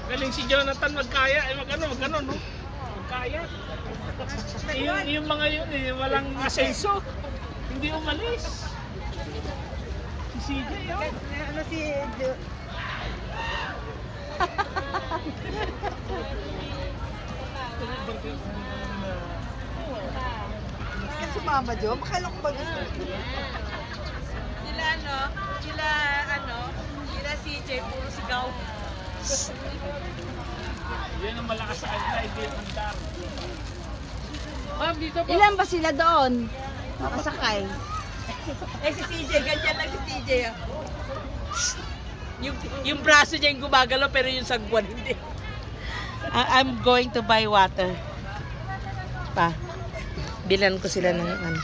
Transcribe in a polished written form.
Galing si Jonathan magkaya, magano, no? Magkaya. Yung mga yun, walang asenso. Hindi umalis. Si CJ, yun. Ano si... Si Mama Jo, makala ko ba gusto? Sila CJ, puro sigaw. Yan ang malakas sa kanila, hindi yung andar. Ma'am, dito po. Ilan ba sila doon? Makasakay. Si CJ, ganyan lang si CJ. Yung braso niya yung gumagalaw pero yung sagwan hindi. I'm going to buy water. Bilan ko sila ng ano.